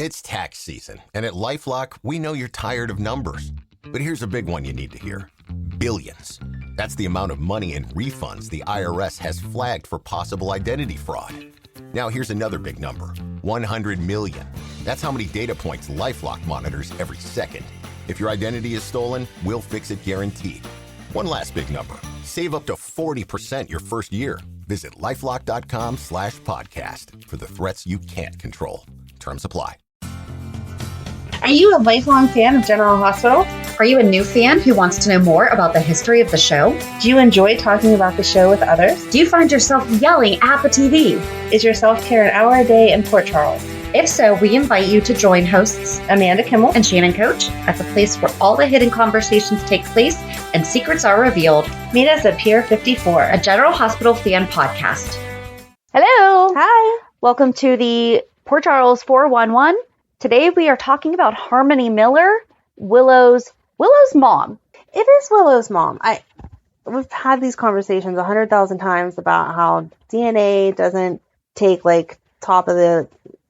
It's tax season, and at LifeLock, we know you're tired of numbers. But here's a big one you need to hear. Billions. That's the amount of money in refunds the IRS has flagged for possible identity fraud. Now here's another big number. 100 million. That's how many data points LifeLock monitors every second. If your identity is stolen, we'll fix it guaranteed. One last big number. Save up to 40% your first year. Visit LifeLock.com/podcast for the threats you can't control. Terms apply. Are you a lifelong fan of General Hospital? Are you a new fan who wants to know more about the history of the show? Do you enjoy talking about the show with others? Do you find yourself yelling at the TV? Is your self-care an hour a day in Port Charles? If so, we invite you to join hosts Amanda Kimmel and Shannon Coach at the place where all the hidden conversations take place and secrets are revealed. Meet us at Pier 54, a General Hospital fan podcast. Hello. Hi. Welcome to the Port Charles 411. Today we are talking about Harmony Miller, Willow's mom. It is Willow's mom. We've had these conversations 100,000 times about how DNA doesn't take like top of the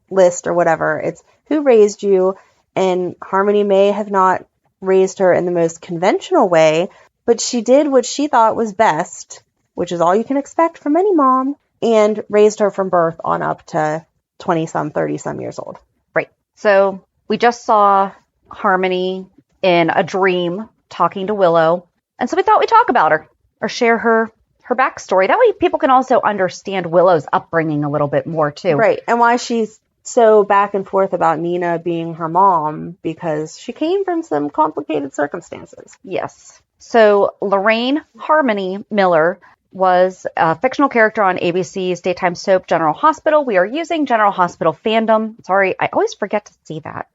list or whatever. It's who raised you, and Harmony may have not raised her in the most conventional way, but she did what she thought was best, which is all you can expect from any mom, and raised her from birth on up to 20-some, 30-some years old. Right. So we just saw Harmony in a dream talking to Willow, and so we thought we'd talk about her or share her backstory. That way people can also understand Willow's upbringing a little bit more too. Right. And why she's so back and forth about Nina being her mom, because she came from some complicated circumstances. Yes. So Lorraine Harmony Miller was a fictional character on ABC's daytime soap General Hospital. We are using General Hospital fandom. Sorry, I always forget to see that.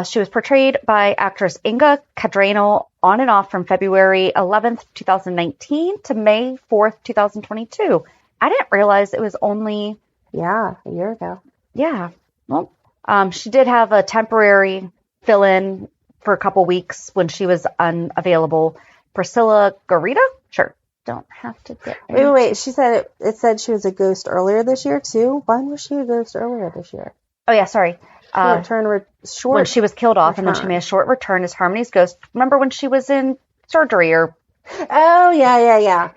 She was portrayed by actress Inga Cadrano on and off from February 11th, 2019 to May 4th, 2022. I didn't realize it was only... Yeah, a year ago. Yeah. Well, she did have a temporary fill-in for a couple weeks when she was unavailable. Priscilla Garita? Sure. Don't have to get... Wait. She said it said she was a ghost earlier this year, too? When was she a ghost earlier this year? Oh, yeah, sorry. When she was killed off, and then she made a short return as Harmony's ghost. Remember when she was in surgery or... Oh, yeah.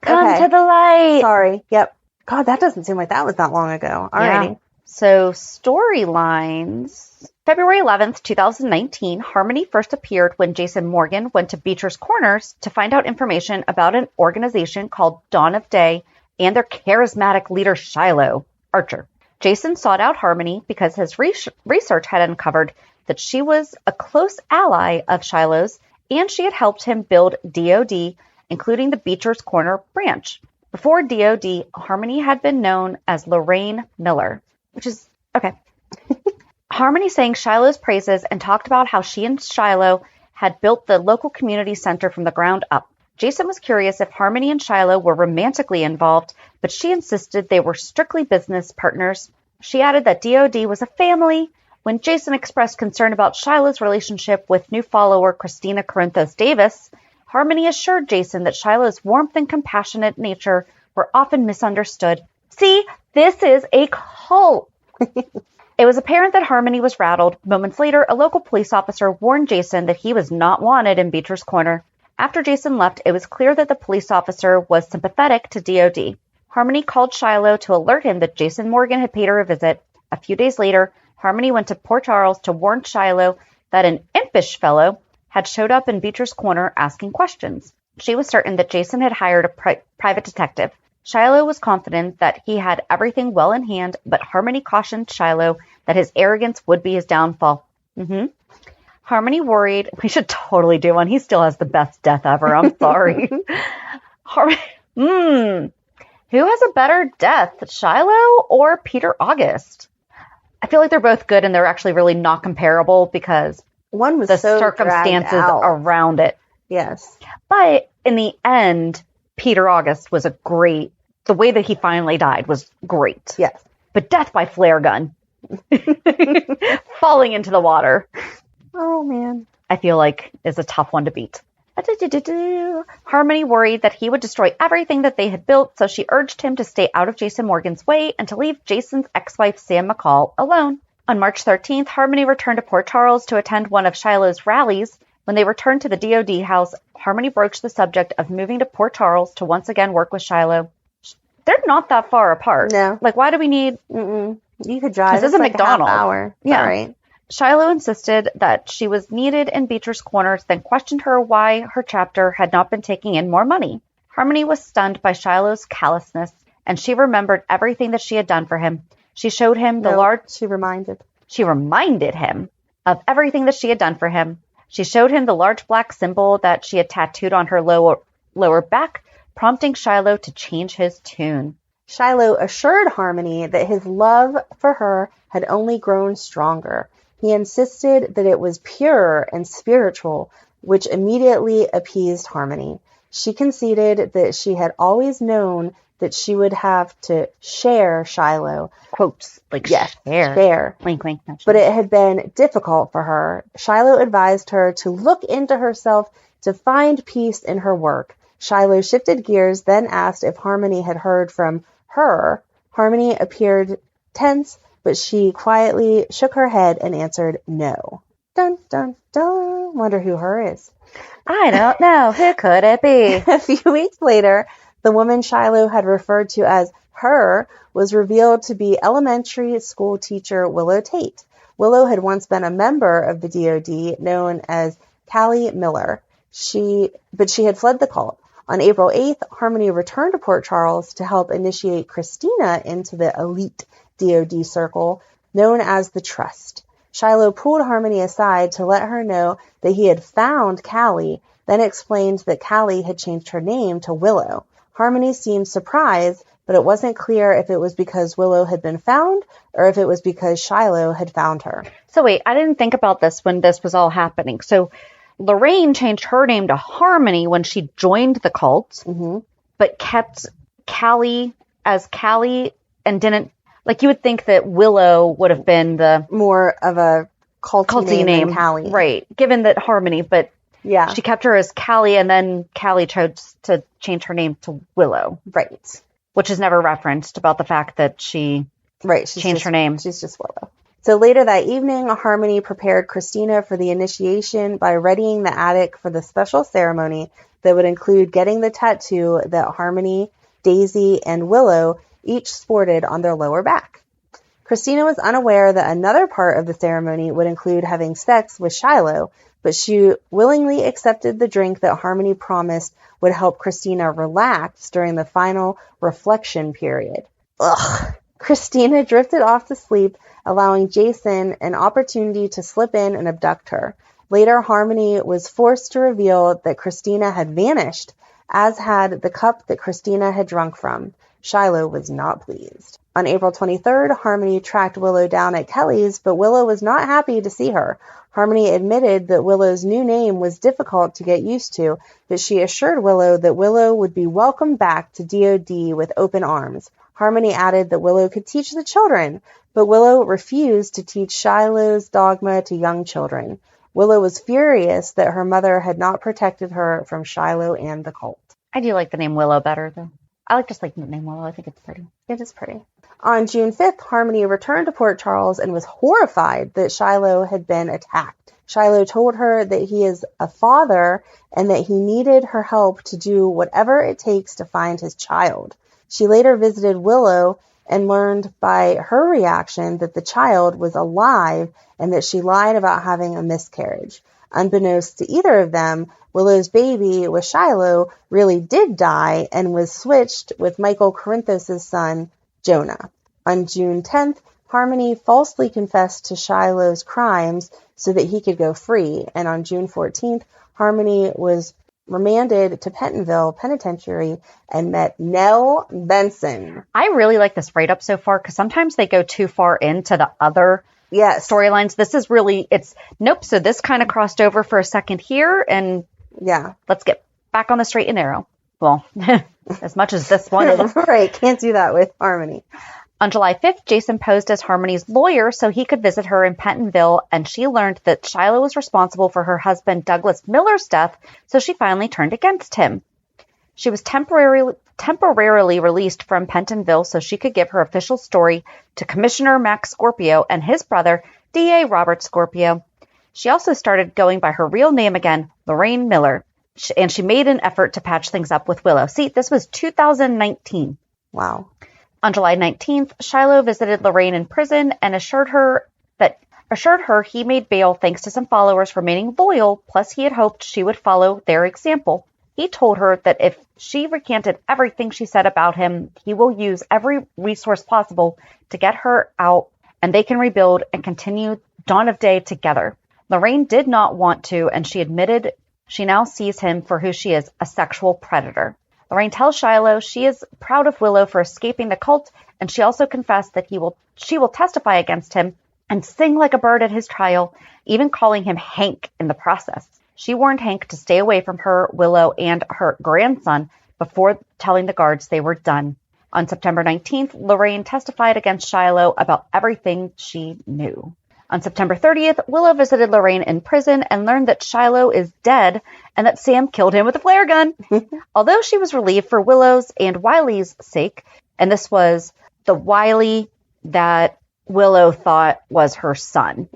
Come to the light. Sorry. Yep. God, that doesn't seem like that was that long ago. Alrighty. Yeah. So, storylines. February 11th, 2019, Harmony first appeared when Jason Morgan went to Beecher's Corners to find out information about an organization called Dawn of Day and their charismatic leader, Shiloh Archer. Jason sought out Harmony because his research had uncovered that she was a close ally of Shiloh's, and she had helped him build DOD, including the Beecher's Corner branch. Before DOD, Harmony had been known as Lorraine Miller, which is okay. Harmony sang Shiloh's praises and talked about how she and Shiloh had built the local community center from the ground up. Jason was curious if Harmony and Shiloh were romantically involved, but she insisted they were strictly business partners. She added that DOD was a family. When Jason expressed concern about Shiloh's relationship with new follower Christina Corinthos Davis, Harmony assured Jason that Shiloh's warmth and compassionate nature were often misunderstood. See, this is a cult. It was apparent that Harmony was rattled. Moments later, a local police officer warned Jason that he was not wanted in Beecher's Corner. After Jason left, it was clear that the police officer was sympathetic to DOD. Harmony called Shiloh to alert him that Jason Morgan had paid her a visit. A few days later, Harmony went to Port Charles to warn Shiloh that an impish fellow had showed up in Beecher's Corner asking questions. She was certain that Jason had hired a private detective. Shiloh was confident that he had everything well in hand, but Harmony cautioned Shiloh that his arrogance would be his downfall. Harmony worried. We should totally do one. He still has the best death ever. I'm sorry. Who has a better death, Shiloh or Peter August? I feel like they're both good, and they're actually really not comparable because one was the so circumstances around it. Yes. But in the end, Peter August was the way that he finally died was great. Yes. But death by flare gun. Falling into the water. Oh, man. I feel like is a tough one to beat. Harmony worried that he would destroy everything that they had built, so she urged him to stay out of Jason Morgan's way and to leave Jason's ex-wife Sam McCall alone. On March 13th, Harmony returned to Port Charles to attend one of Shiloh's rallies. When they returned to the DOD house, Harmony broached the subject of moving to Port Charles to once again work with Shiloh. They're not that far apart. No. Like, why do we need... You could drive. This is a McDonald's. Half hour. Yeah. All right. Shiloh insisted that she was needed in Beecher's Corners, then questioned her why her chapter had not been taking in more money. Harmony was stunned by Shiloh's callousness, and she remembered everything that she had done for him. She showed him She reminded him of everything that she had done for him. She showed him the large black symbol that she had tattooed on her lower back, prompting Shiloh to change his tune. Shiloh assured Harmony that his love for her had only grown stronger. He insisted that it was pure and spiritual, which immediately appeased Harmony. She conceded that she had always known that she would have to share Shiloh. Quotes, like share. Wink, wink. But it had been difficult for her. Shiloh advised her to look into herself to find peace in her work. Shiloh shifted gears, then asked if Harmony had heard from her. Harmony appeared tense, but she quietly shook her head and answered no. Dun, dun, dun. Wonder who her is. I don't know. Who could it be? A few weeks later, the woman Shiloh had referred to as her was revealed to be elementary school teacher Willow Tate. Willow had once been a member of the DOD known as Callie Miller. But she had fled the cult. On April 8th, Harmony returned to Port Charles to help initiate Christina into the elite DOD circle known as the Trust. Shiloh pulled Harmony aside to let her know that he had found Callie, then explained that Callie had changed her name to Willow. Harmony seemed surprised, but it wasn't clear if it was because Willow had been found or if it was because Shiloh had found her. So wait, I didn't think about this when this was all happening. So Lorraine changed her name to Harmony when she joined the cult, but kept Callie as Callie and didn't, like, you would think that Willow would have been the more of a culty name than Callie. Right, given that Harmony, but yeah, she kept her as Callie, and then Callie chose to change her name to Willow. Right. Which is never referenced about the fact that she changed her name. She's just Willow. So later that evening, Harmony prepared Christina for the initiation by readying the attic for the special ceremony that would include getting the tattoo that Harmony, Daisy, and Willow each sported on their lower back. Christina was unaware that another part of the ceremony would include having sex with Shiloh, but she willingly accepted the drink that Harmony promised would help Christina relax during the final reflection period. Christina drifted off to sleep, allowing Jason an opportunity to slip in and abduct her. Later, Harmony was forced to reveal that Christina had vanished, as had the cup that Christina had drunk from. Shiloh was not pleased. On April 23rd, Harmony tracked Willow down at Kelly's, but Willow was not happy to see her. Harmony admitted that Willow's new name was difficult to get used to, but she assured Willow that Willow would be welcomed back to DOD with open arms. Harmony added that Willow could teach the children, but Willow refused to teach Shiloh's dogma to young children. Willow was furious that her mother had not protected her from Shiloh and the cult. I do like the name Willow better, though. I just like the name Willow. I think it's pretty. It is pretty. On June 5th, Harmony returned to Port Charles and was horrified that Shiloh had been attacked. Shiloh told her that he is a father and that he needed her help to do whatever it takes to find his child. She later visited Willow and learned by her reaction that the child was alive and that she lied about having a miscarriage. Unbeknownst to either of them, Willow's baby with Shiloh really did die and was switched with Michael Corinthos' son, Jonah. On June 10th, Harmony falsely confessed to Shiloh's crimes so that he could go free, and on June 14th, Harmony was remanded to Pentonville Penitentiary and met Nell Benson. I really like this write-up so far because sometimes they go too far into the other storylines. This is really, so this kind of crossed over for a second here, and let's get back on the straight and narrow. Well, as much as this one is. Right, can't do that with Harmony. On July 5th, Jason posed as Harmony's lawyer so he could visit her in Pentonville, and she learned that Shiloh was responsible for her husband Douglas Miller's death, so she finally turned against him. She was temporarily temporarily released from Pentonville so she could give her official story to Commissioner Max Scorpio and his brother, DA Robert Scorpio. She also started going by her real name again, Lorraine Miller, and she made an effort to patch things up with Willow. See, this was 2019. Wow. On July 19th, Shiloh visited Lorraine in prison and assured her he made bail thanks to some followers remaining loyal, plus he had hoped she would follow their example. He told her that if she recanted everything she said about him, he will use every resource possible to get her out, and they can rebuild and continue Dawn of Day together. Lorraine did not want to, and she admitted she now sees him for who she is, a sexual predator. Lorraine tells Shiloh she is proud of Willow for escaping the cult, and she also confessed that she will testify against him and sing like a bird at his trial, even calling him Hank in the process. She warned Hank to stay away from her, Willow, and her grandson before telling the guards they were done. On September 19th, Lorraine testified against Shiloh about everything she knew. On September 30th, Willow visited Lorraine in prison and learned that Shiloh is dead and that Sam killed him with a flare gun. Although she was relieved for Willow's and Wiley's sake, and this was the Wiley that Willow thought was her son,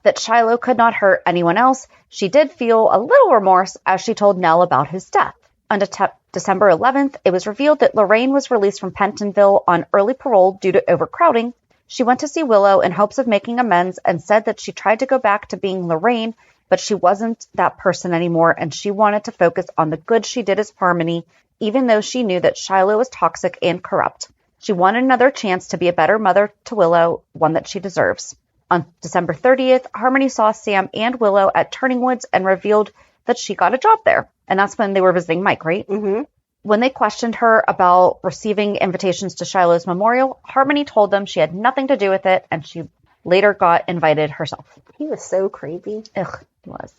that Shiloh could not hurt anyone else, she did feel a little remorse as she told Nell about his death. On December 11th, it was revealed that Lorraine was released from Pentonville on early parole due to overcrowding. She went to see Willow in hopes of making amends and said that she tried to go back to being Lorraine, but she wasn't that person anymore, and she wanted to focus on the good she did as Harmony, even though she knew that Shiloh was toxic and corrupt. She wanted another chance to be a better mother to Willow, one that she deserves. On December 30th, Harmony saw Sam and Willow at Turning Woods and revealed that she got a job there. And that's when they were visiting Mike, right? Mm-hmm. When they questioned her about receiving invitations to Shiloh's memorial, Harmony told them she had nothing to do with it, and she later got invited herself. He was so creepy. Ugh, he was.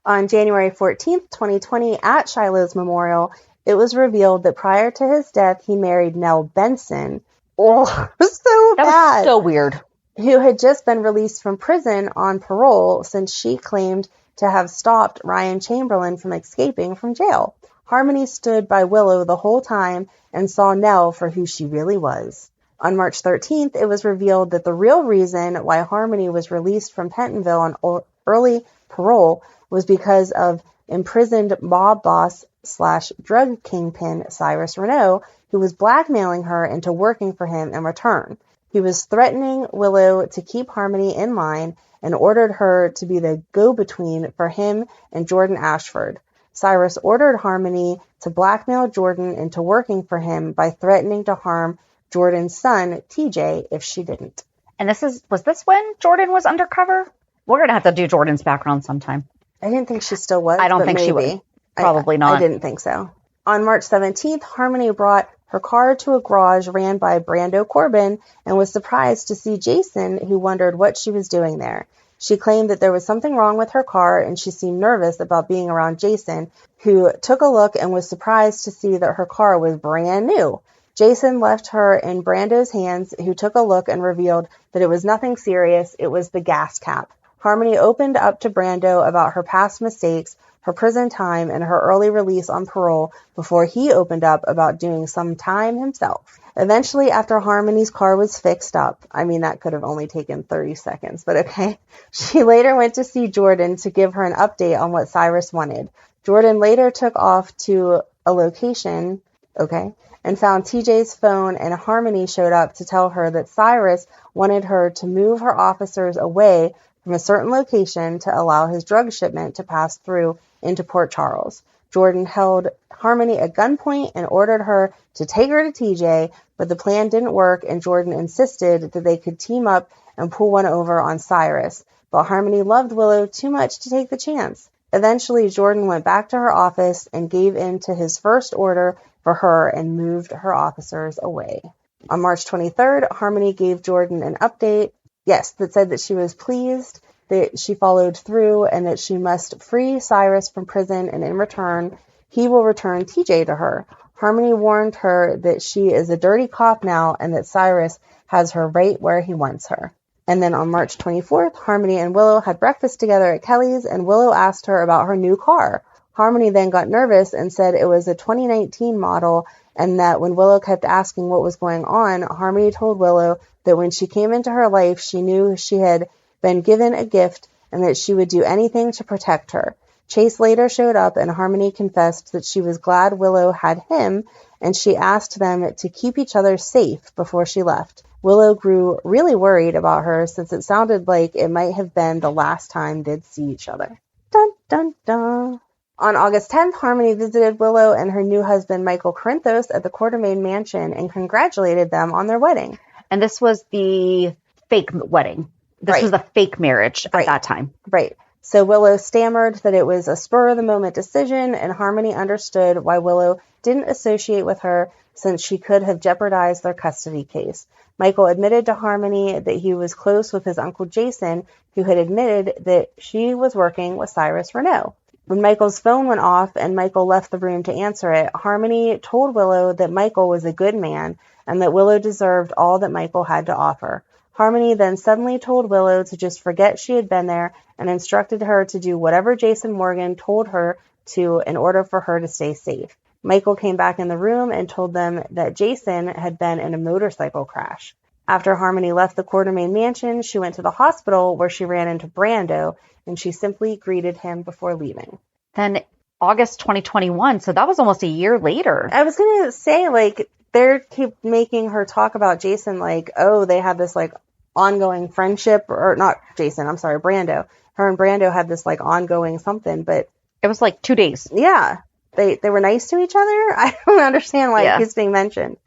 On January 14th, 2020, at Shiloh's memorial, it was revealed that prior to his death, he married Nell Benson. Oh, so bad. That was so weird. Who had just been released from prison on parole since she claimed to have stopped Ryan Chamberlain from escaping from jail. Harmony stood by Willow the whole time and saw Nell for who she really was. On March 13th, it was revealed that the real reason why Harmony was released from Pentonville on early parole was because of imprisoned mob boss / drug kingpin Cyrus Renault, who was blackmailing her into working for him in return. He was threatening Willow to keep Harmony in line and ordered her to be the go-between for him and Jordan Ashford. Cyrus ordered Harmony to blackmail Jordan into working for him by threatening to harm Jordan's son, TJ, if she didn't. And was this when Jordan was undercover? We're going to have to do Jordan's background sometime. I didn't think she still was. I don't think maybe. she would. Probably not. I didn't think so. On March 17th, Harmony brought her car to a garage ran by Brando Corbin and was surprised to see Jason, who wondered what she was doing there. She claimed that there was something wrong with her car, and she seemed nervous about being around Jason, who took a look and was surprised to see that her car was brand new. Jason left her in Brando's hands, who took a look and revealed that it was nothing serious. It was the gas cap. Harmony opened up to Brando about her past mistakes, her prison time, and her early release on parole before he opened up about doing some time himself. Eventually, after Harmony's car was fixed up, I mean, that could have only taken 30 seconds, but okay, she later went to see Jordan to give her an update on what Cyrus wanted. Jordan later took off to a location, and found TJ's phone, and Harmony showed up to tell her that Cyrus wanted her to move her officers away from a certain location to allow his drug shipment to pass through into Port Charles. Jordan held Harmony at gunpoint and ordered her to take her to TJ, but the plan didn't work, and Jordan insisted that they could team up and pull one over on Cyrus. But Harmony loved Willow too much to take the chance. Eventually, Jordan went back to her office and gave in to his first order for her and moved her officers away. On March 23rd, Harmony gave Jordan an update, that said that she was pleased that she followed through and that she must free Cyrus from prison, and in return, he will return TJ to her. Harmony warned her that she is a dirty cop now and that Cyrus has her right where he wants her. And then on March 24th, Harmony and Willow had breakfast together at Kelly's, and Willow asked her about her new car. Harmony then got nervous and said it was a 2019 model, and that when Willow kept asking what was going on, Harmony told Willow that when she came into her life, she knew she had been given a gift and that she would do anything to protect her. Chase later showed up, and Harmony confessed that she was glad Willow had him, and she asked them to keep each other safe before she left. Willow grew really worried about her, since it sounded like it might have been the last time they'd see each other. Dun, dun, dun. On August 10th, Harmony visited Willow and her new husband, Michael Corinthos, at the Quartermaine Mansion and congratulated them on their wedding. And this was the fake wedding. This was the fake marriage at that time. Right. So Willow stammered that it was a spur-of-the-moment decision, and Harmony understood why Willow didn't associate with her, since she could have jeopardized their custody case. Michael admitted to Harmony that he was close with his uncle Jason, who had admitted that she was working with Cyrus Renault. When Michael's phone went off and Michael left the room to answer it, Harmony told Willow that Michael was a good man and that Willow deserved all that Michael had to offer. Harmony then suddenly told Willow to just forget she had been there and instructed her to do whatever Jason Morgan told her to in order for her to stay safe. Michael came back in the room and told them that Jason had been in a motorcycle crash. After Harmony left the Quartermaine Mansion, she went to the hospital where she ran into Brando, and she simply greeted him before leaving. Then August 2021, so that was almost a year later. I was going to say, like, they keep making her talk about Jason like, oh, they had this, like, ongoing friendship, or not Jason, I'm sorry, Brando. Her and Brando had this, like, ongoing something, but... It was like 2 days. Yeah. They were nice to each other? I don't understand why it keeps being mentioned.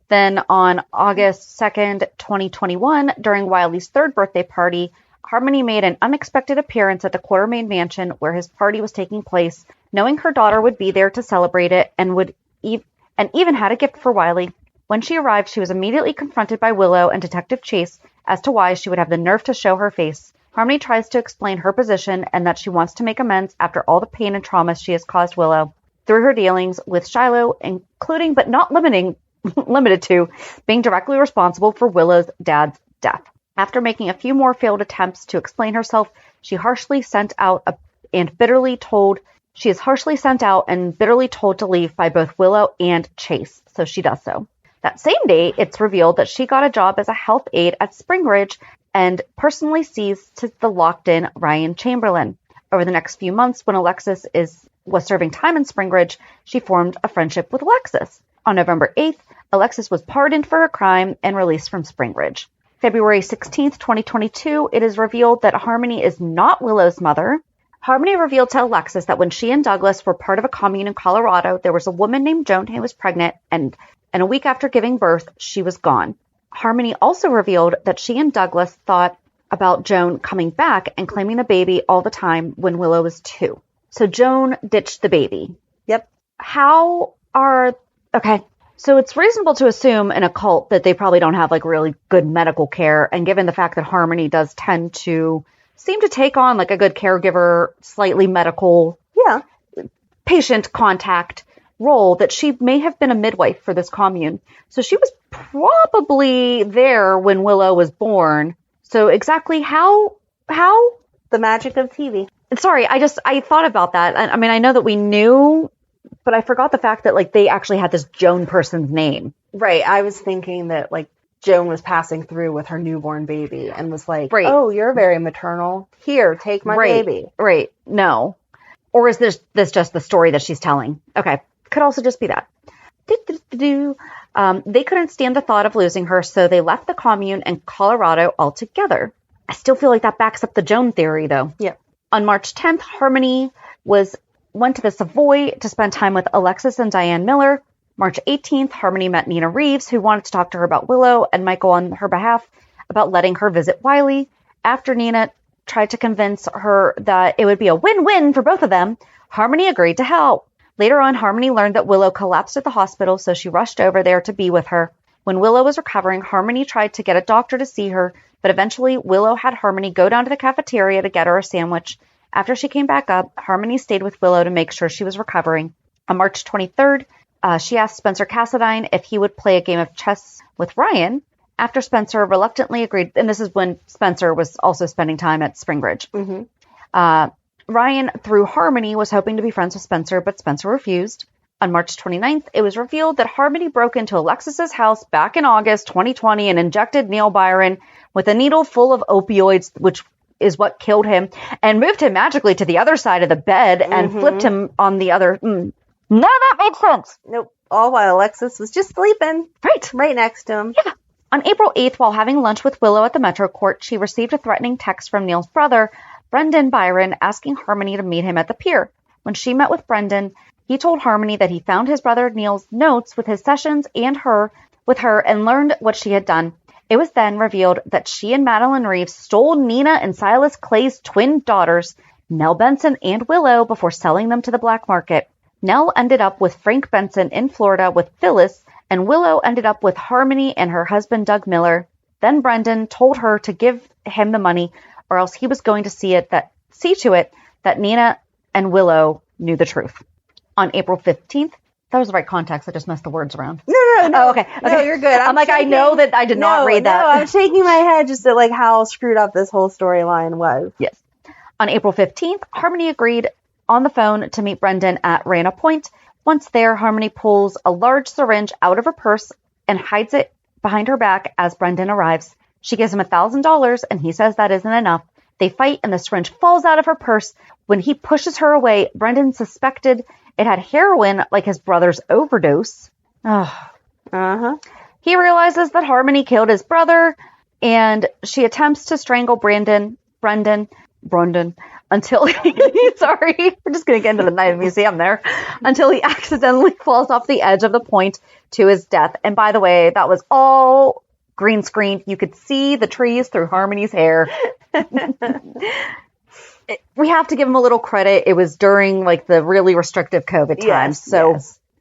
Then on August 2nd, 2021, during Wiley's third birthday party, Harmony made an unexpected appearance at the Quartermaine Mansion where his party was taking place, knowing her daughter would be there to celebrate it and even had a gift for Wiley. When she arrived, she was immediately confronted by Willow and Detective Chase as to why she would have the nerve to show her face. Harmony tries to explain her position and that she wants to make amends after all the pain and trauma she has caused Willow through her dealings with Shiloh, including but not limited to being directly responsible for Willow's dad's death. After making a few more failed attempts to explain herself, she is harshly sent out and bitterly told to leave by both Willow and Chase, so she does so. That same day, it's revealed that she got a job as a health aide at Springridge and personally sees to the locked-in Ryan Chamberlain. Over the next few months, when Alexis was serving time in Springridge, she formed a friendship with Alexis. On November 8th, Alexis was pardoned for her crime and released from Springridge. February 16th, 2022, it is revealed that Harmony is not Willow's mother. Harmony revealed to Alexis that when she and Douglas were part of a commune in Colorado, there was a woman named Joan who was pregnant, and a week after giving birth, she was gone. Harmony also revealed that she and Douglas thought about Joan coming back and claiming the baby all the time when Willow was 2. So Joan ditched the baby. Yep. Okay. So it's reasonable to assume in a cult that they probably don't have like really good medical care. And given the fact that Harmony does tend to seem to take on like a good caregiver, slightly medical patient contact role, that she may have been a midwife for this commune. So she was probably there when Willow was born. So exactly how? The magic of TV. Sorry, I thought about that. I mean, I know that we knew, but I forgot the fact that like they actually had this Joan person's name. Right. I was thinking that like Joan was passing through with her newborn baby and was like, oh, you're very maternal. Here, take my baby. Right. No. Or is this just the story that she's telling? Okay. Could also just be that. They couldn't stand the thought of losing her, so they left the commune and Colorado altogether. I still feel like that backs up the Joan theory, though. Yeah. On March 10th, Harmony went to the Savoy to spend time with Alexis and Diane Miller. March 18th, Harmony met Nina Reeves, who wanted to talk to her about Willow, and Michael on her behalf about letting her visit Wiley. After Nina tried to convince her that it would be a win-win for both of them, Harmony agreed to help. Later on, Harmony learned that Willow collapsed at the hospital, so she rushed over there to be with her. When Willow was recovering, Harmony tried to get a doctor to see her, but eventually Willow had Harmony go down to the cafeteria to get her a sandwich. After she came back up, Harmony stayed with Willow to make sure she was recovering. On March 23rd, she asked Spencer Cassadine if he would play a game of chess with Ryan. After Spencer reluctantly agreed, and this is when Spencer was also spending time at Springbridge. Mm-hmm. Ryan, through Harmony, was hoping to be friends with Spencer, but Spencer refused. On March 29th, it was revealed that Harmony broke into Alexis's house back in August 2020 and injected Neil Byron with a needle full of opioids, which is what killed him, and moved him magically to the other side of the bed and flipped him on the other. None of that made sense. Nope. All while Alexis was just sleeping. Right next to him. Yeah. On April 8th, while having lunch with Willow at the Metro Court, she received a threatening text from Neil's brother, Brendan Byron, asking Harmony to meet him at the pier. When she met with Brendan, he told Harmony that he found his brother Neil's notes with his sessions with her and learned what she had done. It was then revealed that she and Madeline Reeves stole Nina and Silas Clay's twin daughters, Nell Benson and Willow, before selling them to the black market. Nell ended up with Frank Benson in Florida with Phyllis, and Willow ended up with Harmony and her husband Doug Miller. Then Brendan told her to give him the money, or else he was going to see to it that Nina and Willow knew the truth. On April 15th, that was the right context. I just messed the words around. No. Oh, okay. No, you're good. I'm like, I know that I did not read that. No, I'm shaking my head just at like how screwed up this whole storyline was. Yes. On April 15th, Harmony agreed on the phone to meet Brendan at Rana Point. Once there, Harmony pulls a large syringe out of her purse and hides it behind her back as Brendan arrives. She gives him $1,000, and he says that isn't enough. They fight, and the syringe falls out of her purse. When he pushes her away, Brendan suspected it had heroin, like his brother's overdose. He realizes that Harmony killed his brother, and she attempts to strangle Brendan, until sorry, we're just going to get into the night museum there, until he accidentally falls off the edge of the point to his death. And by the way, that was all green screen. You could see the trees through Harmony's hair. We have to give him a little credit. It was during like the really restrictive COVID times.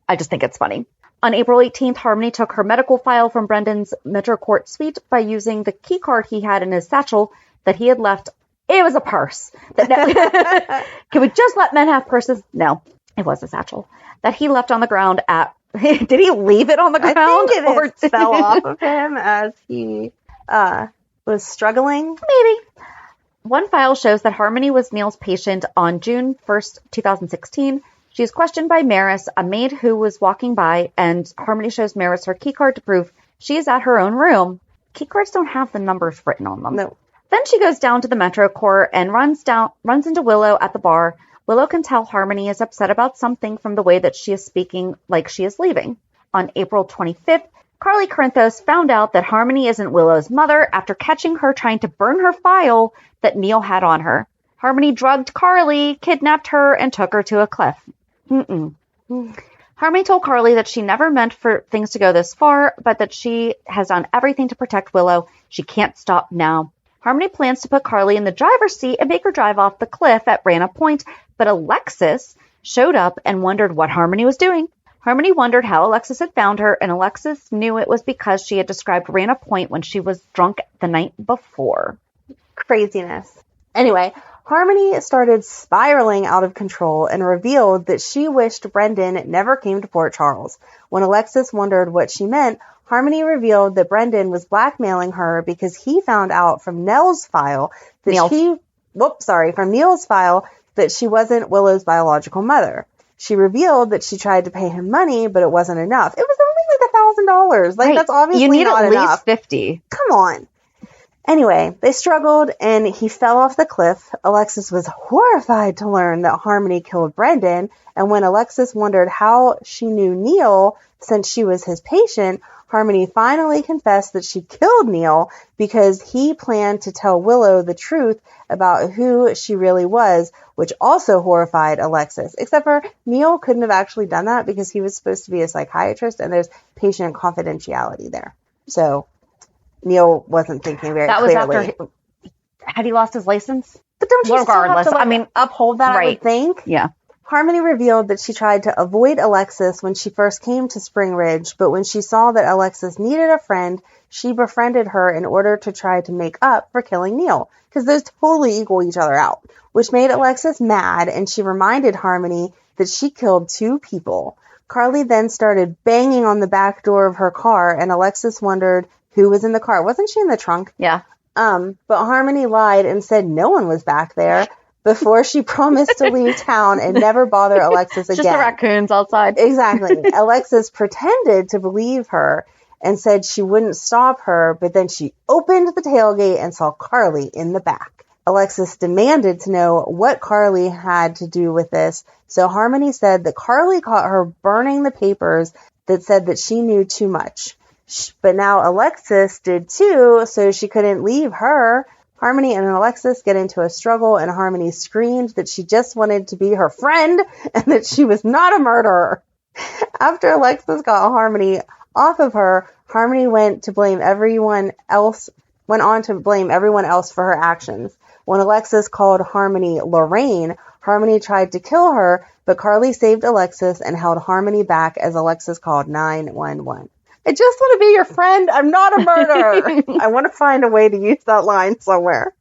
I just think it's funny. On April 18th, Harmony took her medical file from Brendan's Metro Court suite by using the key card he had in his satchel that he had left. It was a purse. Can we just let men have purses? No, it was a satchel that he left on the ground at. Did he leave it on the ground? I think it fell off of him as he was struggling. Maybe. One file shows that Harmony was Neil's patient on June 1st, 2016. She is questioned by Maris, a maid who was walking by, and Harmony shows Maris her keycard to prove she is at her own room. Keycards don't have the numbers written on them. No. Then she goes down to the Metro Court and runs into Willow at the bar. Willow can tell Harmony is upset about something from the way that she is speaking like she is leaving. On April 25th, Carly Corinthos found out that Harmony isn't Willow's mother after catching her trying to burn her file that Neil had on her. Harmony drugged Carly, kidnapped her, and took her to a cliff. Harmony told Carly that she never meant for things to go this far, but that she has done everything to protect Willow. She can't stop now. Harmony plans to put Carly in the driver's seat and make her drive off the cliff at Rana Point, but Alexis showed up and wondered what Harmony was doing. Harmony wondered how Alexis had found her, and Alexis knew it was because she had described Rana Point when she was drunk the night before. Craziness. Anyway, Harmony started spiraling out of control and revealed that she wished Brendan never came to Port Charles. When Alexis wondered what she meant, Harmony revealed that Brendan was blackmailing her because he found out from Neil's file that from Neil's file that she wasn't Willow's biological mother. She revealed that she tried to pay him money, but it wasn't enough. It was only like $1,000. Like, that's obviously you need not at enough. least $50. Come on. Anyway, they struggled and he fell off the cliff. Alexis was horrified to learn that Harmony killed Brendan. And when Alexis wondered how she knew Neil since she was his patient, Harmony finally confessed that she killed Neil because he planned to tell Willow the truth about who she really was, which also horrified Alexis. Except for Neil couldn't have actually done that because he was supposed to be a psychiatrist and there's patient confidentiality there. So Neil wasn't thinking very clearly. That was after had he lost his license? But don't you still have to uphold that, right. I would think? Yeah. Harmony revealed that she tried to avoid Alexis when she first came to Spring Ridge, but when she saw that Alexis needed a friend, she befriended her in order to try to make up for killing Neil, because those totally equal each other out, which made Alexis mad, and she reminded Harmony that she killed 2 people. Carly then started banging on the back door of her car, and Alexis wondered who was in the car. Wasn't she in the trunk? Yeah. But Harmony lied and said no one was back there. before she promised to leave town and never bother Alexis again. Just the raccoons outside. Exactly. Alexis pretended to believe her and said she wouldn't stop her, but then she opened the tailgate and saw Carly in the back. Alexis demanded to know what Carly had to do with this, so Harmony said that Carly caught her burning the papers that said that she knew too much. But now Alexis did too, so she couldn't leave her. Harmony and Alexis get into a struggle, and Harmony screamed that she just wanted to be her friend and that she was not a murderer. After Alexis got Harmony off of her, Harmony went on to blame everyone else for her actions. When Alexis called Harmony Lorraine, Harmony tried to kill her, but Carly saved Alexis and held Harmony back as Alexis called 911. I just want to be your friend. I'm not a murderer. I want to find a way to use that line somewhere.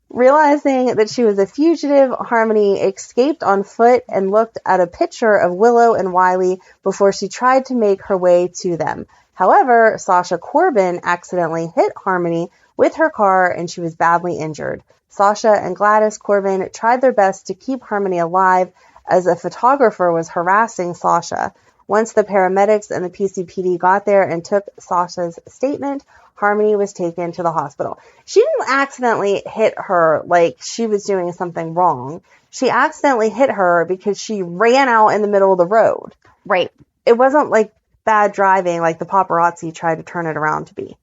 Realizing that she was a fugitive, Harmony escaped on foot and looked at a picture of Willow and Wiley before she tried to make her way to them. However, Sasha Corbin accidentally hit Harmony with her car and she was badly injured. Sasha and Gladys Corbin tried their best to keep Harmony alive as a photographer was harassing Sasha. Once the paramedics and the PCPD got there and took Sasha's statement, Harmony was taken to the hospital. She didn't accidentally hit her like she was doing something wrong. She accidentally hit her because she ran out in the middle of the road. Right. It wasn't like bad driving like the paparazzi tried to turn it around to be.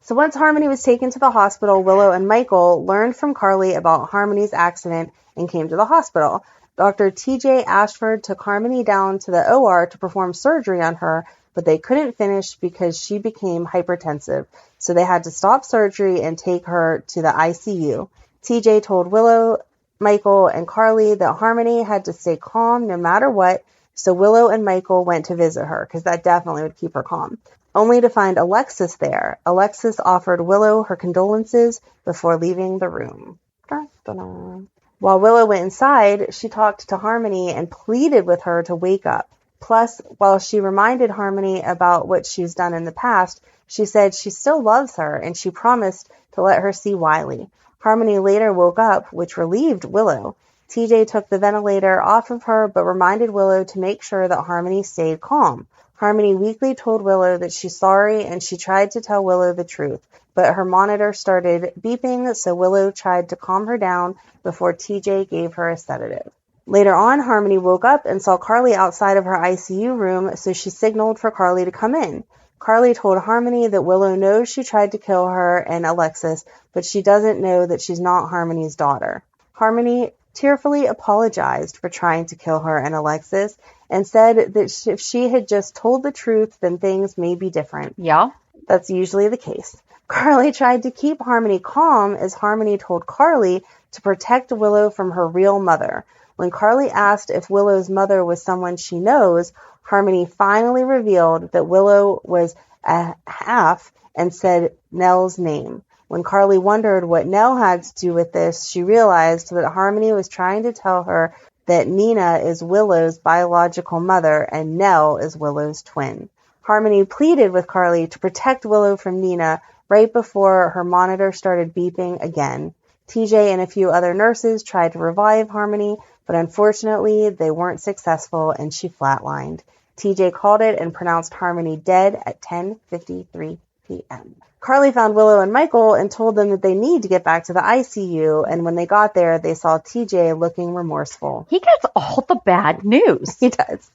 So once Harmony was taken to the hospital, Willow and Michael learned from Carly about Harmony's accident and came to the hospital. Dr. T.J. Ashford took Harmony down to the OR to perform surgery on her, but they couldn't finish because she became hypertensive. So they had to stop surgery and take her to the ICU. T.J. told Willow, Michael, and Carly that Harmony had to stay calm no matter what, so Willow and Michael went to visit her, because that definitely would keep her calm. Only to find Alexis there. Alexis offered Willow her condolences before leaving the room. Dun-dun-dun. While Willow went inside, she talked to Harmony and pleaded with her to wake up. Plus, while she reminded Harmony about what she's done in the past, she said she still loves her and she promised to let her see Wiley. Harmony later woke up, which relieved Willow. TJ took the ventilator off of her, but reminded Willow to make sure that Harmony stayed calm. Harmony weakly told Willow that she's sorry and she tried to tell Willow the truth, but her monitor started beeping, so Willow tried to calm her down before TJ gave her a sedative. Later on, Harmony woke up and saw Carly outside of her ICU room, so she signaled for Carly to come in. Carly told Harmony that Willow knows she tried to kill her and Alexis, but she doesn't know that she's not Harmony's daughter. Harmony tearfully apologized for trying to kill her and Alexis and said that if she had just told the truth, then things may be different. Yeah. That's usually the case. Carly tried to keep Harmony calm as Harmony told Carly to protect Willow from her real mother. When Carly asked if Willow's mother was someone she knows, Harmony finally revealed that Willow was a half and said Nell's name. When Carly wondered what Nell had to do with this, she realized that Harmony was trying to tell her that Nina is Willow's biological mother and Nell is Willow's twin. Harmony pleaded with Carly to protect Willow from Nina right before her monitor started beeping again. TJ and a few other nurses tried to revive Harmony, but unfortunately they weren't successful and she flatlined. TJ called it and pronounced Harmony dead at 10:53 p.m. Carly found Willow and Michael and told them that they need to get back to the ICU, and when they got there, they saw TJ looking remorseful. He gets all the bad news. He does.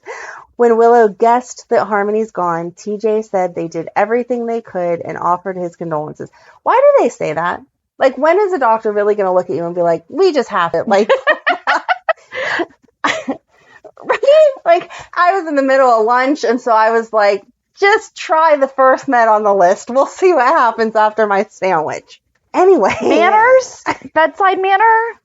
When Willow guessed that Harmony's gone, TJ said they did everything they could and offered his condolences. Why do they say that? Like, when is a doctor really going to look at you and be like, we just have it? Like, right? Like, I was in the middle of lunch, and so I was like, just try the first med on the list. We'll see what happens after my sandwich. Anyway. Manners? Bedside manner?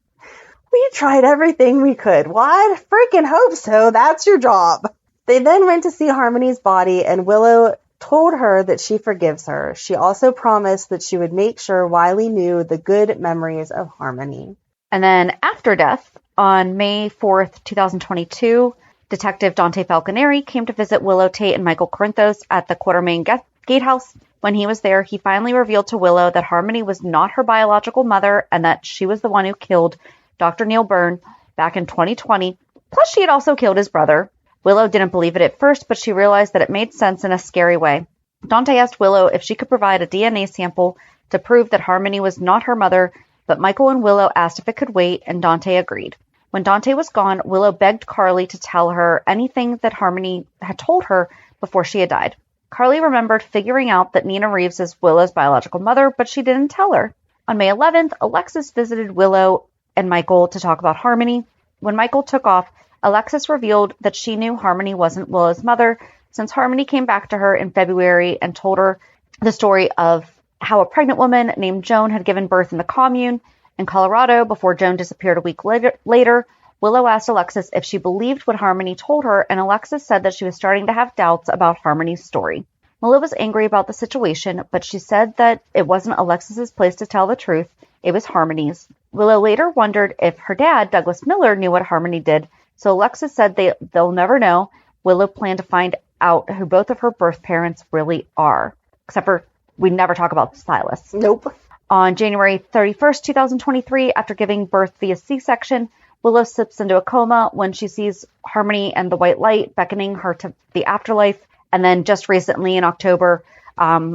We tried everything we could. Well, I freaking hope so. That's your job. They then went to see Harmony's body, and Willow told her that she forgives her. She also promised that she would make sure Wiley knew the good memories of Harmony. And then after death, on May 4th, 2022, Detective Dante Falconeri came to visit Willow Tate and Michael Corinthos at the Quartermain Gatehouse. When he was there, he finally revealed to Willow that Harmony was not her biological mother and that she was the one who killed Dr. Neil Byrne, back in 2020. Plus, she had also killed his brother. Willow didn't believe it at first, but she realized that it made sense in a scary way. Dante asked Willow if she could provide a DNA sample to prove that Harmony was not her mother, but Michael and Willow asked if it could wait, and Dante agreed. When Dante was gone, Willow begged Carly to tell her anything that Harmony had told her before she had died. Carly remembered figuring out that Nina Reeves is Willow's biological mother, but she didn't tell her. On May 11th, Alexis visited Willow and Michael to talk about Harmony. When Michael took off, Alexis revealed that she knew Harmony wasn't Willow's mother, since Harmony came back to her in February and told her the story of how a pregnant woman named Joan had given birth in the commune in Colorado before Joan disappeared a week later. Willow asked Alexis if she believed what Harmony told her, and Alexis said that she was starting to have doubts about Harmony's story. Willow was angry about the situation, but she said that it wasn't Alexis's place to tell the truth. It was Harmony's. Willow later wondered if her dad, Douglas Miller, knew what Harmony did, so Alexis said they'll never know. Willow planned to find out who both of her birth parents really are, except for we never talk about Silas. Nope. On January 31st, 2023, after giving birth via C-section, Willow slips into a coma when she sees Harmony and the white light beckoning her to the afterlife. And then just recently in October,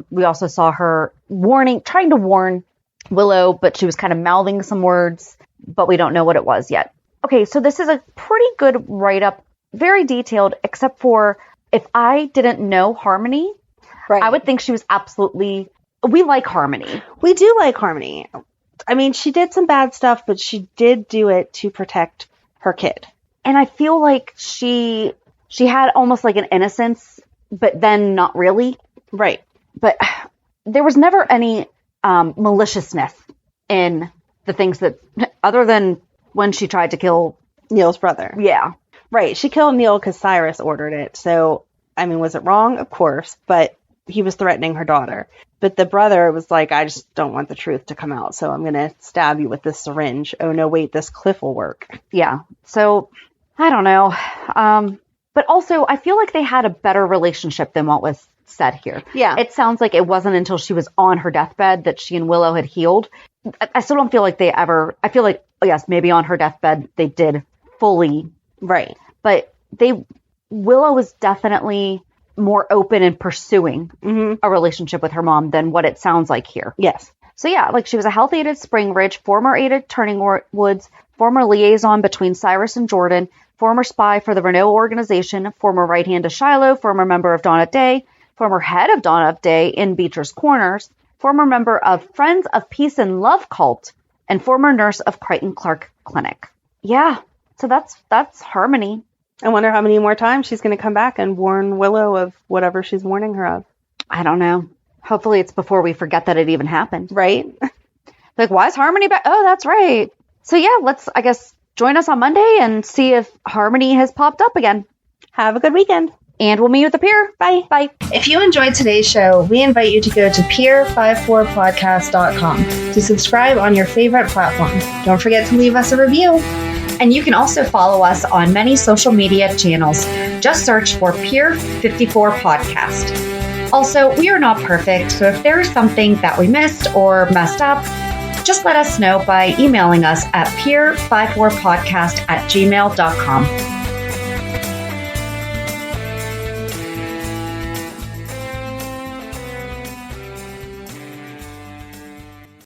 we also saw her trying to warn Willow, but she was kind of mouthing some words, but we don't know what it was yet. Okay, so this is a pretty good write-up, very detailed, except for if I didn't know Harmony, Right. I would think she was absolutely... We like Harmony. We do like Harmony. I mean, she did some bad stuff, but she did do it to protect her kid. And I feel like she had almost like an innocence, but then not really. Right. But there was never any maliciousness in the things that, other than when she tried to kill Neil's brother. Yeah. Right. She killed Neil because Cyrus ordered it. So, I mean, was it wrong? Of course. But he was threatening her daughter. But the brother was like, I just don't want the truth to come out. So I'm going to stab you with this syringe. Oh, no, wait, this cliff will work. Yeah. So, I don't know. But also, I feel like they had a better relationship than what was said here. Yeah. It sounds like it wasn't until she was on her deathbed that she and Willow had healed. I still don't feel like they ever... I feel like, yes, maybe on her deathbed they did fully... Right. But Willow was definitely more open in pursuing a relationship with her mom than what it sounds like here. Yes. So yeah, like she was a health aide at Spring Ridge, former aide at Turning Woods, former liaison between Cyrus and Jordan, former spy for the Renault organization, former right hand to Shiloh, former member of Dawn of Day, former head of Dawn of Day in Beecher's Corners, former member of Friends of Peace and Love cult, and former nurse of Crichton Clark Clinic. Yeah, so that's Harmony. I wonder how many more times she's going to come back and warn Willow of whatever she's warning her of. I don't know. Hopefully it's before we forget that it even happened. Right? Like, why is Harmony back? Oh, that's right. So yeah, let's, I guess, join us on Monday and see if Harmony has popped up again. Have a good weekend. And we'll meet at the pier. Bye. Bye. If you enjoyed today's show, we invite you to go to peer54podcast.com to subscribe on your favorite platform. Don't forget to leave us a review. And you can also follow us on many social media channels. Just search for Peer 54 Podcast. Also, we are not perfect, so if there is something that we missed or messed up, just let us know by emailing us at peer54podcast@gmail.com.